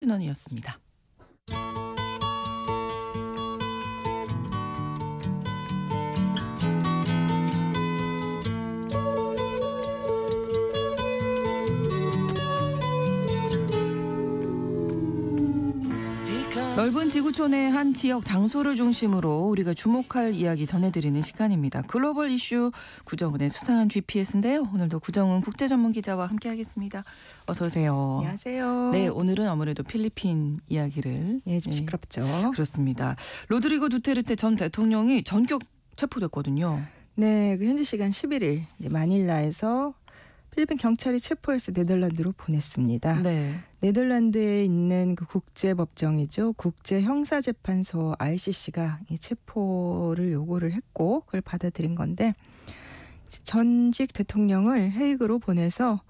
신원이었습니다. 넓은 지구촌의 한 지역 장소를 중심으로 우리가 주목할 이야기 전해드리는 시간입니다. 글로벌 이슈 구정은의 수상한 GPS인데요. 오늘도 구정은 국제전문기자와 함께하겠습니다. 어서 오세요. 안녕하세요. 네, 오늘은 아무래도 필리핀 이야기를. 좀 시끄럽죠. 그렇습니다. 로드리고 두테르테 전 대통령이 전격 체포됐거든요. 네, 그 현지 시간 11일 이제 마닐라에서 필리핀 경찰이 체포해서 네덜란드로 보냈습니다. 네. 네덜란드에 있는 그 국제법정이죠. 국제형사재판소 ICC가 이 체포를 요구를 했고 그걸 받아들인 건데 전직 대통령을 헤이그로 보내서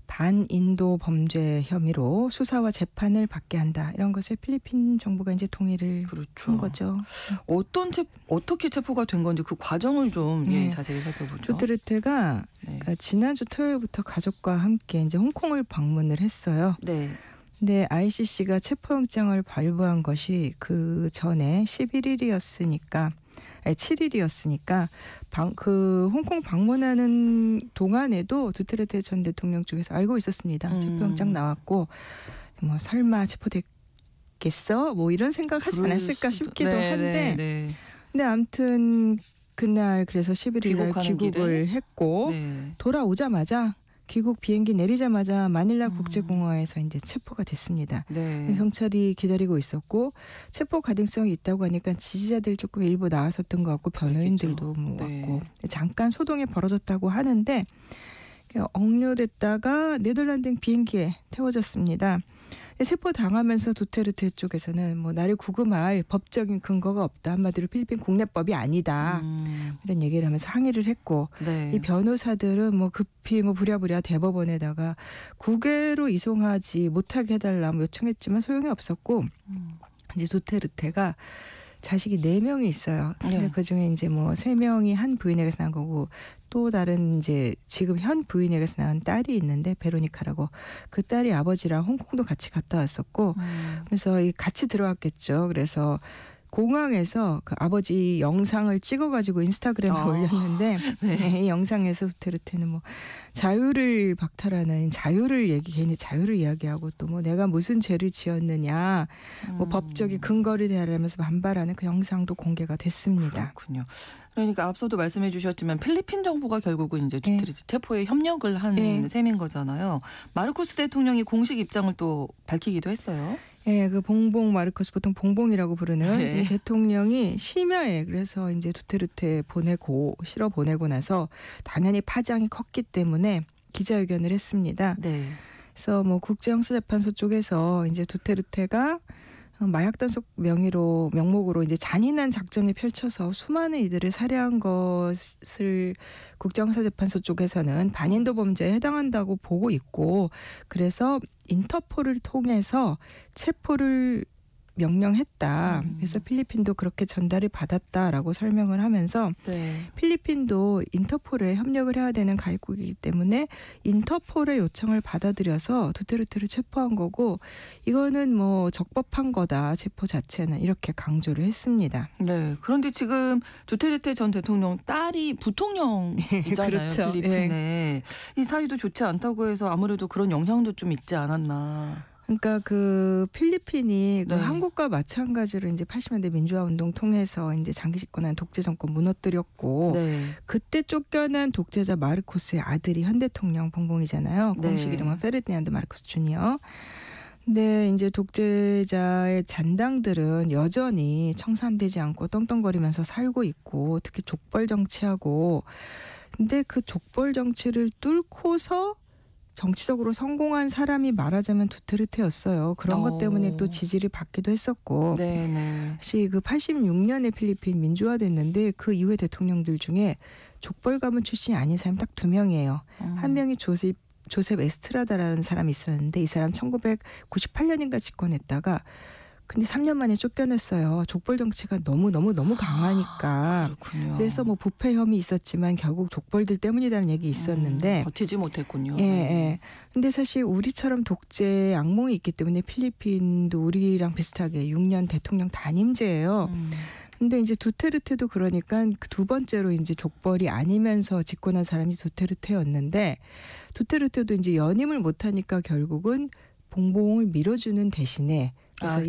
반인도 범죄 혐의로 수사와 재판을 받게 한다. 이런 것을 필리핀 정부가 이제 동의를 한 거죠. 어떻게 체포가 된 건지 그 과정을 좀 네. 자세히 살펴보죠. 두테르테가 그러니까 지난주 토요일부터 가족과 함께 이제 홍콩을 방문을 했어요. 네. 근데 ICC가 체포영장을 발부한 것이 그 전에 7일이었으니까 그 홍콩 방문하는 동안에도 두테르테 전 대통령 쪽에서 알고 있었습니다. 체포영장 나왔고 뭐 설마 체포됐겠어? 뭐 이런 생각 하지 않았을까 싶기도 한데 근데 아무튼 그날 그래서 11일 날 귀국을 했고 돌아오자마자 귀국 비행기 내리자마자 마닐라 국제공항에서 이제 체포가 됐습니다. 경찰이 기다리고 있었고 체포 가능성이 있다고 하니까 지지자들 조금 일부 나왔었던 것 같고 변호인들도 왔고 잠깐 소동이 벌어졌다고 하는데 억류됐다가 네덜란드 비행기에 태워졌습니다. 체포 당하면서 두테르테 쪽에서는 뭐 나를 구금할 법적인 근거가 없다. 한마디로 필리핀 국내법이 아니다. 이런 얘기를 하면서 항의를 했고 이 변호사들은 뭐 급히 부랴부랴 대법원에다가 국외로 이송하지 못하게 해달라 요청했지만 소용이 없었고 이제 두테르테가 자식이 4명이 있어요. 근데 그중에 이제 3명이 한 부인에게서 난 거고 또 다른 이제 지금 현 부인에게서 낳은 딸이 있는데 베로니카라고 그 딸이 아버지랑 홍콩도 같이 갔다 왔었고 그래서 같이 들어왔겠죠. 그래서 공항에서 그 아버지 영상을 찍어가지고 인스타그램에 올렸는데 이 영상에서 두테르테는 자유를 박탈하는 괜히 자유를 이야기하고 또 내가 무슨 죄를 지었느냐 법적인 근거를 대하면서 반발하는 그 영상도 공개가 됐습니다. 그렇군요. 그러니까 앞서도 말씀해 주셨지만 필리핀 정부가 결국은 이제 두테르테 체포에 협력을 한 셈인 거잖아요. 마르코스 대통령이 공식 입장을 또 밝히기도 했어요. 그 봉봉 마르코스 보통 봉봉이라고 부르는 이 대통령이 심야에 그래서 이제 두테르테 실어 보내고 나서 당연히 파장이 컸기 때문에 기자회견을 했습니다. 그래서 국제형사재판소 쪽에서 이제 두테르테가 마약 단속 명목으로 이제 잔인한 작전을 펼쳐서 수많은 이들을 살해한 것을 국제형사재판소 쪽에서는 반인도 범죄에 해당한다고 보고 있고 그래서 인터폴을 통해서 체포를 명령했다. 그래서 필리핀도 그렇게 전달을 받았다라고 설명을 하면서 필리핀도 인터폴에 협력을 해야 되는 가입국이기 때문에 인터폴의 요청을 받아들여서 두테르테를 체포한 거고 이거는 적법한 거다. 체포 자체는 이렇게 강조를 했습니다. 네. 그런데 지금 두테르테 전 대통령 딸이 부통령이잖아요. 그렇죠. 필리핀에. 이 사이도 좋지 않다고 해서 아무래도 그런 영향도 좀 있지 않았나. 그러니까 그 필리핀이 그 한국과 마찬가지로 이제 80년대 민주화 운동 통해서 이제 장기 집권한 독재 정권 무너뜨렸고 그때 쫓겨난 독재자 마르코스의 아들이 현 대통령 봉봉이잖아요. 공식 이름은 페르디난드 마르코스 주니어. 근데 이제 독재자의 잔당들은 여전히 청산되지 않고 떵떵거리면서 살고 있고 특히 족벌 정치하고 근데 그 족벌 정치를 뚫고서 정치적으로 성공한 사람이 말하자면 두테르테였어요. 그런 것 때문에 또 지지를 받기도 했었고 사실 그 86년에 필리핀 민주화됐는데 그 이후에 대통령들 중에 족벌 가문 출신이 아닌 사람이 딱 2명이에요. 한 명이 조셉 에스트라다라는 사람이 있었는데 이 사람 1998년인가 집권했다가 근데 3년 만에 쫓겨났어요. 족벌 정치가 너무 강하니까. 그렇군요. 그래서 뭐 부패 혐의 있었지만 결국 족벌들 때문이라는 얘기 있었는데 버티지 못했군요. 예, 예. 근데 사실 우리처럼 독재 악몽이 있기 때문에 필리핀도 우리랑 비슷하게 6년 대통령 단임제예요. 근데 이제 두테르테도 그러니까 두 번째로 이제 족벌이 아니면서 집권한 사람이 두테르테였는데 두테르테도 이제 연임을 못하니까 결국은 봉봉을 밀어주는 대신에 그래서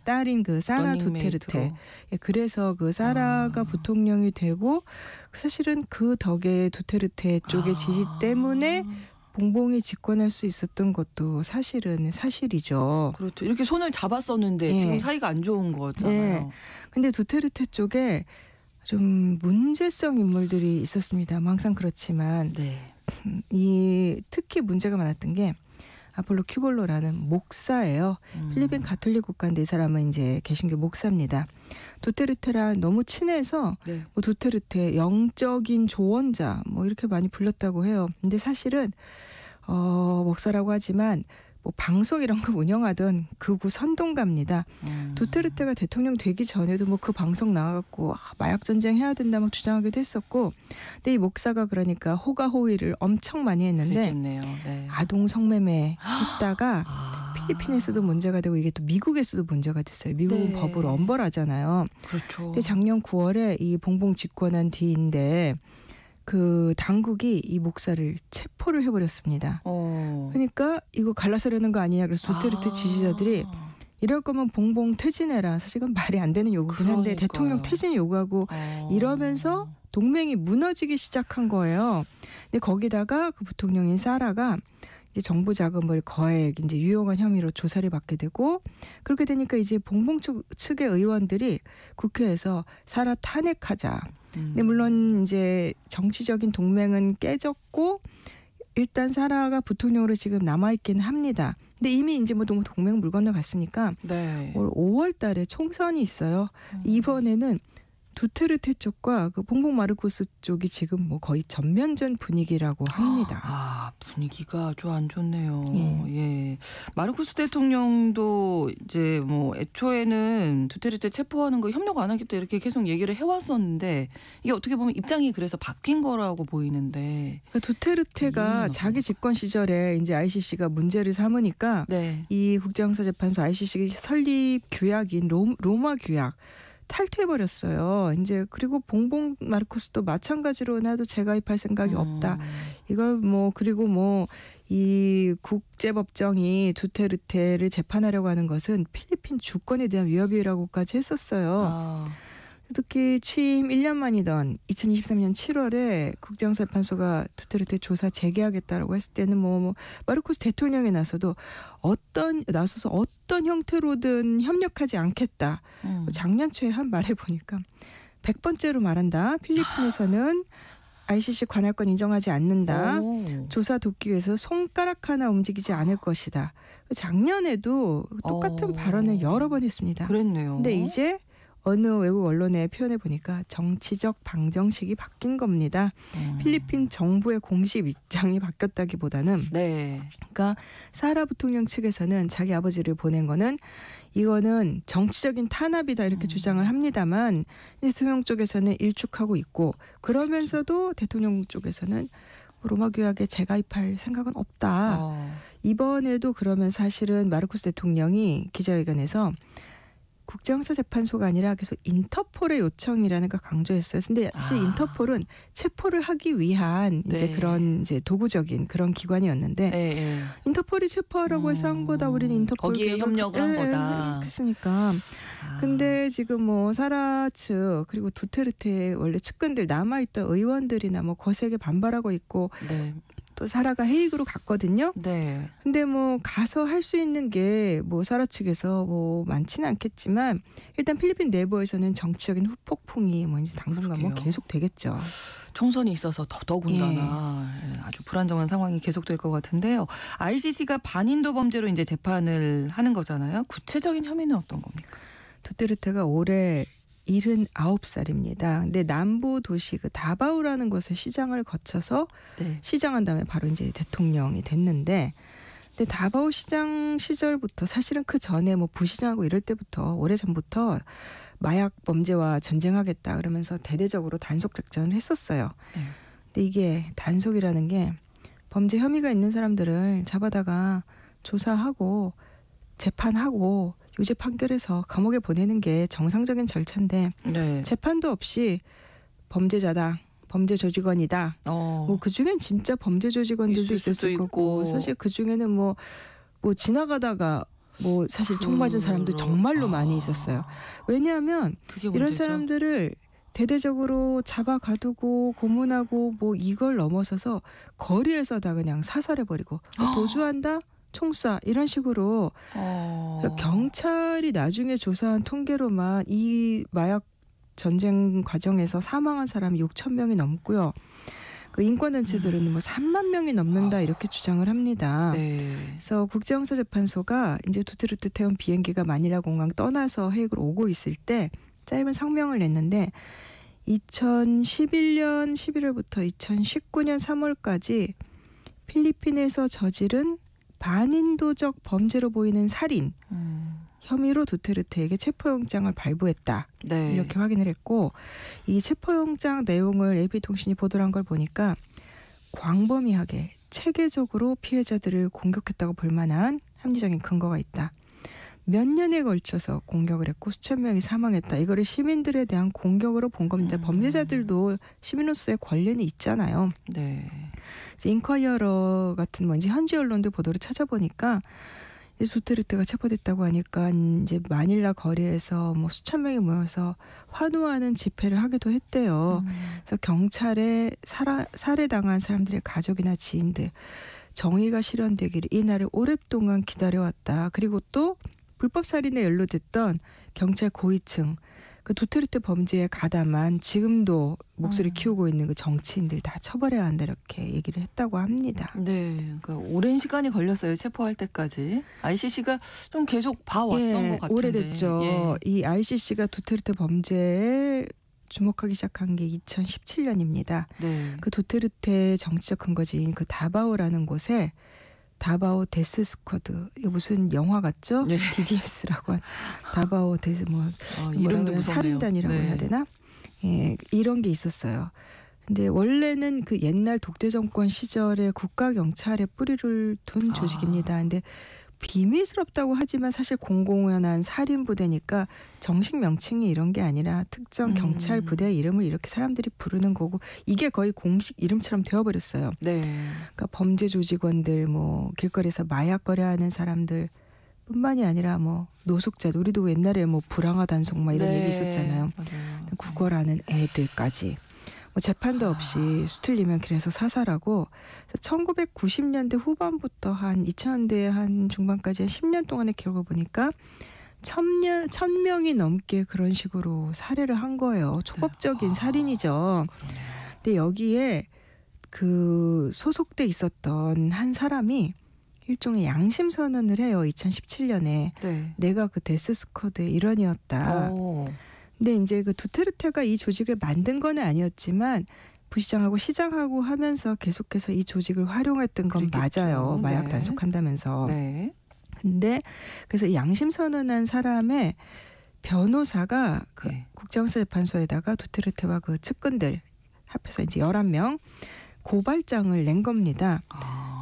딸인 그 사라 두테르테. 예, 그래서 그 사라가 부통령이 되고 사실은 그 덕에 두테르테 쪽의 지지 때문에 봉봉이 집권할 수 있었던 것도 사실은 사실이죠. 그렇죠. 이렇게 손을 잡았었는데 지금 사이가 안 좋은 거잖아요. 근데 두테르테 쪽에 좀 문제성 인물들이 있었습니다. 뭐 항상 그렇지만 특히 문제가 많았던 게 아폴로 큐볼로라는 목사예요. 필리핀 가톨릭 국가인데 이 사람은 이제 개신교 목사입니다. 두테르테랑 너무 친해서 뭐 두테르테 영적인 조언자 뭐 이렇게 많이 불렀다고 해요. 근데 사실은 목사라고 하지만 뭐 방송 이런 거 운영하던 극우 선동가입니다. 두테르테가 대통령 되기 전에도 뭐 그 방송 나와갖고 마약 전쟁 해야 된다 막 주장하기도 했었고, 근데 이 목사가 그러니까 호가호위를 엄청 많이 했는데 아동 성매매 했다가 필리핀에서도 문제가 되고 이게 또 미국에서도 문제가 됐어요. 미국은 법을 엄벌하잖아요. 그렇죠. 근데 작년 9월에 이 봉봉 집권한 뒤인데 그 당국이 이 목사를 체포를 해버렸습니다. 그러니까 이거 갈라서려는 거 아니냐. 그래서 두테르테 지지자들이 이럴 거면 봉봉 퇴진해라. 사실은 말이 안 되는 요구긴 한데 대통령 퇴진 요구하고 이러면서 동맹이 무너지기 시작한 거예요. 근데 거기다가 그 부통령인 사라가 이제 정부 자금을 거액 이제 유용한 혐의로 조사를 받게 되고, 그렇게 되니까 이제 봉봉 측의 의원들이 국회에서 사라 탄핵하자. 근데 물론 이제 정치적인 동맹은 깨졌고 일단 사라가 부통령으로 지금 남아있긴 합니다. 근데 이미 이제 뭐 동맹 물 건너갔으니까 올 5월 달에 총선이 있어요. 이번에는 두테르테 쪽과 그 봉봉 마르코스 쪽이 지금 뭐 거의 전면전 분위기라고 합니다. 분위기가 아주 안 좋네요. 예. 마르코스 대통령도 이제 뭐 애초에는 두테르테 체포하는 거 협력 안 하겠다 이렇게 계속 얘기를 해왔었는데 이게 어떻게 보면 입장이 그래서 바뀐 거라고 보이는데. 그러니까 두테르테가 자기 집권 시절에 이제 ICC가 문제를 삼으니까 이 국제형사재판소 ICC 설립 규약인 로마 규약 탈퇴해버렸어요. 이제 그리고 봉봉 마르코스도 마찬가지로 나도 재가입할 생각이 없다. 이걸 뭐 그리고 뭐 이 국제법정이 두테르테를 재판하려고 하는 것은 필리핀 주권에 대한 위협이라고까지 했었어요. 특히 취임 1년 만이던 2023년 7월에 국제형사재판소가 두테르테 조사 재개하겠다라고 했을 때는 뭐 마르코스 대통령에 나서서 어떤 형태로든 협력하지 않겠다. 작년 초에 한 말을 보니까 100번째로 말한다. 필리핀에서는 ICC 관할권 인정하지 않는다. 조사 돕기 위해서 손가락 하나 움직이지 않을 것이다. 작년에도 똑같은 발언을 여러 번 했습니다. 그랬네요. 근데 이제 어느 외국 언론에 표현해 보니까 정치적 방정식이 바뀐 겁니다. 필리핀 정부의 공식 입장이 바뀌었다기보다는 그러니까 사라 부통령 측에서는 자기 아버지를 보낸 거는 이거는 정치적인 탄압이다 이렇게 주장을 합니다만 대통령 쪽에서는 일축하고 있고, 그러면서도 대통령 쪽에서는 로마 규약에 재가입할 생각은 없다. 이번에도 그러면 사실은 마르코스 대통령이 기자회견에서 국제형사재판소가 아니라 계속 인터폴의 요청이라는 걸 강조했어요. 근데 사실 인터폴은 체포를 하기 위한 이제 그런 이제 도구적인 그런 기관이었는데 인터폴이 체포하라고 해서 한 거다. 우리는 인터폴 거기에 협력을 한 거다. 그랬으니까. 근데 지금 뭐 사라 측 그리고 두테르테 원래 측근들 남아있던 의원들이나 뭐 거세게 반발하고 있고 또 사라가 헤이그로 갔거든요. 근데 뭐 가서 할 수 있는 게 뭐 사라 측에서 뭐 많지는 않겠지만 일단 필리핀 내부에서는 정치적인 후폭풍이 뭐 이제 당분간 뭐 계속 되겠죠. 총선이 있어서 더더군다나 아주 불안정한 상황이 계속될 것 같은데요. ICC가 반인도 범죄로 이제 재판을 하는 거잖아요. 구체적인 혐의는 어떤 겁니까? 두테르테가 올해 79살입니다. 근데 남부 도시 그 다바오라는 곳의 시장을 거쳐서 시장한 다음에 바로 이제 대통령이 됐는데, 근데 다바오 시장 시절부터 사실은 그 전에 뭐 부시장하고 이럴 때부터 오래전부터 마약 범죄와 전쟁하겠다 그러면서 대대적으로 단속 작전을 했었어요. 근데 이게 단속이라는 게 범죄 혐의가 있는 사람들을 잡아다가 조사하고 재판하고 유죄 판결해서 감옥에 보내는 게 정상적인 절차인데 네. 재판도 없이 범죄자다. 범죄 조직원이다. 뭐 그중엔 진짜 범죄 조직원들도 있을 거고 사실 그중에는 뭐 지나가다가 뭐 사실 총 맞은 사람도 정말로 많이 있었어요. 왜냐하면 이런 사람들을 대대적으로 잡아가두고 고문하고 뭐 이걸 넘어서서 거리에서 다 그냥 사살해버리고 도주한다? 총쏴 이런 식으로 경찰이 나중에 조사한 통계로만 이 마약 전쟁 과정에서 사망한 사람이 6천 명이 넘고요. 그 인권단체들은 뭐 3만 명이 넘는다 이렇게 주장을 합니다. 네. 그래서 국제형사재판소가 이제 두테르테 태운 비행기가 마닐라 공항 떠나서 해역으로 오고 있을 때 짧은 성명을 냈는데 2011년 11월부터 2019년 3월까지 필리핀에서 저지른 반인도적 범죄로 보이는 살인 혐의로 두테르테에게 체포영장을 발부했다. 네. 이렇게 확인을 했고 이 체포영장 내용을 AP통신이 보도를 한 걸 보니까 광범위하게 체계적으로 피해자들을 공격했다고 볼 만한 합리적인 근거가 있다. 몇 년에 걸쳐서 공격을 했고 수천 명이 사망했다. 이거를 시민들에 대한 공격으로 본 겁니다. 범죄자들도 시민으로서의 권리는 있잖아요. 네. 그래서 인콰이어러 같은 뭐 이제 현지 언론들 보도를 찾아보니까 두테르테가 체포됐다고 하니까 이제 마닐라 거리에서 뭐 수천 명이 모여서 환호하는 집회를 하기도 했대요. 그래서 경찰에 살해당한 사람들의 가족이나 지인들 정의가 실현되기를 이 날을 오랫동안 기다려왔다. 그리고 또 불법 살인에 연루됐던 경찰 고위층 그 두테르테 범죄에 가담한 지금도 목소리 키우고 있는 그 정치인들 다 처벌해야 한다 이렇게 얘기를 했다고 합니다. 네, 그러니까 오랜 시간이 걸렸어요. 체포할 때까지. ICC가 좀 계속 봐왔던 것 같은데. 오래됐죠. 예. 이 ICC가 두테르테 범죄에 주목하기 시작한 게 2017년입니다. 네. 그 두테르테 정치적 근거지인 그 다바오라는 곳에 다바오 데스 스쿼드 이거 무슨 영화 같죠? 네. DDS라고 한 다바오 데스 뭐 이름도 무섭네요. 살인단이라고 네. 해야 되나? 예, 이런 게 있었어요. 근데 원래는 그 옛날 독재 정권 시절에 국가 경찰에 뿌리를 둔 조직입니다. 근데 비밀스럽다고 하지만 사실 공공연한 살인 부대니까 정식 명칭이 이런 게 아니라 특정 경찰 부대 이름을 이렇게 사람들이 부르는 거고 이게 거의 공식 이름처럼 되어버렸어요. 네. 그러니까 범죄 조직원들 뭐 길거리에서 마약 거래하는 사람들 뿐만이 아니라 뭐 노숙자 우리도 옛날에 뭐 불황화 단속 막 이런 얘기 있었잖아요. 맞아요. 국어라는 애들까지. 뭐 재판도 없이 수틀리면 길에서 사살하고 1990년대 후반부터 한 2000년대 한 중반까지 한 10년 동안의 기록을 보니까 1000명이 넘게 그런 식으로 살해를 한 거예요. 초법적인 살인이죠. 그러네요. 근데 여기에 그 소속돼 있었던 한 사람이 일종의 양심 선언을 해요. 2017년에 네. 내가 그 데스 스쿼드의 일원이었다. 근데 이제 그 두테르테가 이 조직을 만든 건 아니었지만 부시장하고 시장하고 하면서 계속해서 이 조직을 활용했던 건 그랬겠죠. 맞아요. 마약 네. 단속한다면서. 네. 근데 그래서 이 양심 선언한 사람의 변호사가 그 네. 국제형사재판소에다가 두테르테와 그 측근들 합해서 이제 11명 고발장을 낸 겁니다.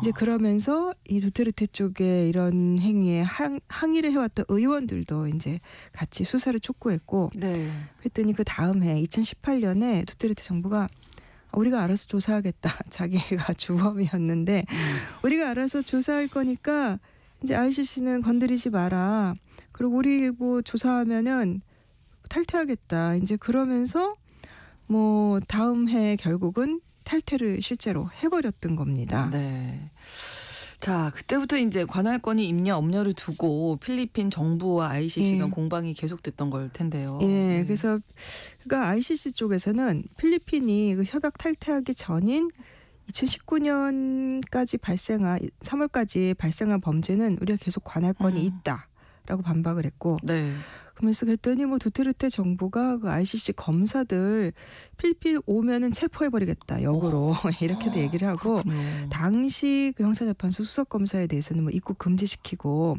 이제 그러면서 이 두테르테 쪽에 이런 행위에 항의를 해왔던 의원들도 이제 같이 수사를 촉구했고 네. 그랬더니 그 다음 해 2018년에 두테르테 정부가 우리가 알아서 조사하겠다. 자기가 주범이었는데 우리가 알아서 조사할 거니까 이제 ICC는 건드리지 마라. 그리고 우리 뭐 조사하면은 탈퇴하겠다. 이제 그러면서 뭐 다음 해 결국은 탈퇴를 실제로 해버렸던 겁니다. 네. 자, 그때부터 이제 관할권이 있냐 없냐를 두고 필리핀 정부와 ICC가 공방이 계속됐던 걸 텐데요. 예, 네. 그래서 그러니까 ICC 쪽에서는 필리핀이 그 협약 탈퇴하기 전인 2019년까지 3월까지 발생한 범죄는 우리가 계속 관할권이 있다라고 반박을 했고 네. 그러면서 그랬더니 뭐 두테르테 정부가 그 ICC 검사들 필리핀 오면은 체포해버리겠다 역으로 이렇게도 얘기를 하고 그렇군요. 당시 그 형사재판소 수석검사에 대해서는 뭐 입국 금지시키고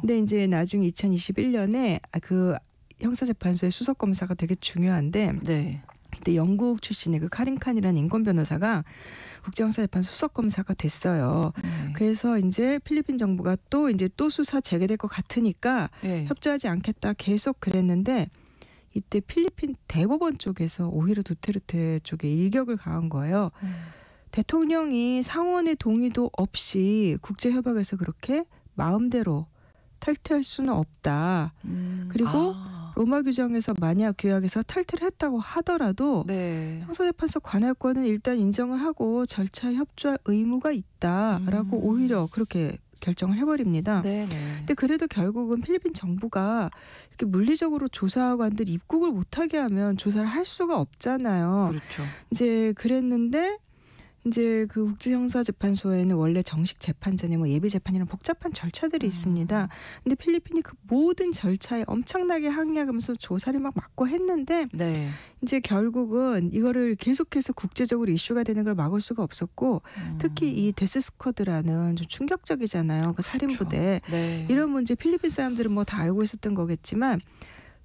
근데 이제 나중에 2021년에 그 형사재판소의 수석검사가 되게 중요한데 네. 그때 영국 출신의 그 카린 칸이라는 인권 변호사가 국제형사재판소 수석검사가 됐어요. 그래서 이제 필리핀 정부가 또 수사 재개될 것 같으니까 네. 협조하지 않겠다 계속 그랬는데 이때 필리핀 대법원 쪽에서 오히려 두테르테 쪽에 일격을 가한 거예요. 대통령이 상원의 동의도 없이 국제협약에서 그렇게 마음대로 탈퇴할 수는 없다. 그리고 로마 규정에서 만약 규약에서 탈퇴를 했다고 하더라도 네. 형사재판소 관할권은 일단 인정을 하고 절차에 협조할 의무가 있다라고 오히려 그렇게 결정을 해버립니다. 네네. 근데 그래도 결국은 필리핀 정부가 이렇게 물리적으로 조사관들 입국을 못하게 하면 조사를 할 수가 없잖아요. 그렇죠. 이제 그랬는데 이제 그 국제형사재판소에는 원래 정식 재판전에 뭐 예비 재판이랑 복잡한 절차들이 있습니다. 근데 필리핀이 그 모든 절차에 엄청나게 항의하면서 조사를 막 막고 했는데 네. 이제 결국은 이거를 계속해서 국제적으로 이슈가 되는 걸 막을 수가 없었고 특히 이 데스 스쿼드라는 좀 충격적이잖아요. 그 살인부대. 네. 이런 문제 필리핀 사람들은 뭐 다 알고 있었던 거겠지만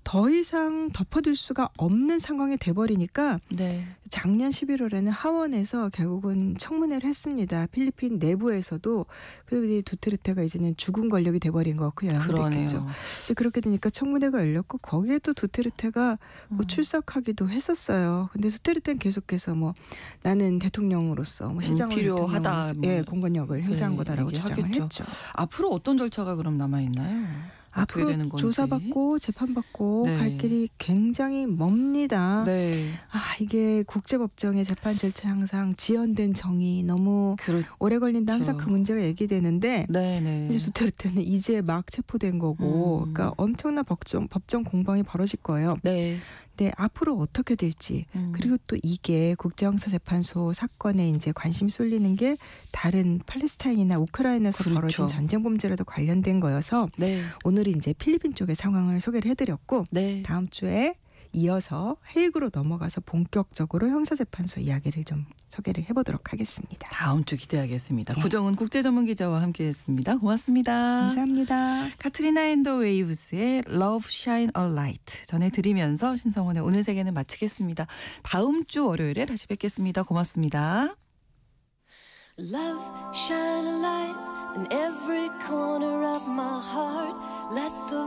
더 이상 덮어둘 수가 없는 상황이 돼버리니까 네. 작년 11월에는 하원에서 결국은 청문회를 했습니다. 필리핀 내부에서도 그리고 이제 두테르테가 이제는 죽은 권력이 돼버린 것 같고 영향도 그러네요. 있겠죠. 이제 그렇게 되니까 청문회가 열렸고 거기에 또 두테르테가 뭐 출석하기도 했었어요. 근데 두테르테는 계속해서 뭐 나는 대통령으로서 뭐 시장으로 필요하다. 대통령으로서 예, 공권력을 행사한 거다라고 주장을 얘기하겠죠. 했죠. 앞으로 어떤 절차가 그럼 남아 있나요? 어떻게 되는 앞으로 건지. 조사받고 재판받고 네. 갈 길이 굉장히 멉니다. 네. 이게 국제법정의 재판 절차 항상 지연된 정의 너무 그렇죠. 오래 걸린다 항상 그 문제가 얘기되는데 네네. 이제 두테르테는 이제 막 체포된 거고 그러니까 엄청난 법정 공방이 벌어질 거예요. 네. 근데 앞으로 어떻게 될지 그리고 또 이게 국제형사재판소 사건에 이제 관심 쏠리는 게 다른 팔레스타인이나 우크라이나에서 그렇죠. 벌어진 전쟁 범죄라도 관련된 거여서 네. 오늘은 이제 필리핀 쪽의 상황을 소개를 해드렸고 네. 다음 주에 이어서 헤이그로 넘어가서 본격적으로 형사재판소 이야기를 좀 소개를 해보도록 하겠습니다. 다음 주 기대하겠습니다. 네. 구정은 국제전문기자와 함께했습니다. 고맙습니다. 감사합니다. 카트리나 앤 더 웨이브스의 Love Shine a Light 전해드리면서 신성원의 오늘 세계는 마치겠습니다. 다음 주 월요일에 다시 뵙겠습니다. 고맙습니다. Love shine a light in every corner of my heart. Let the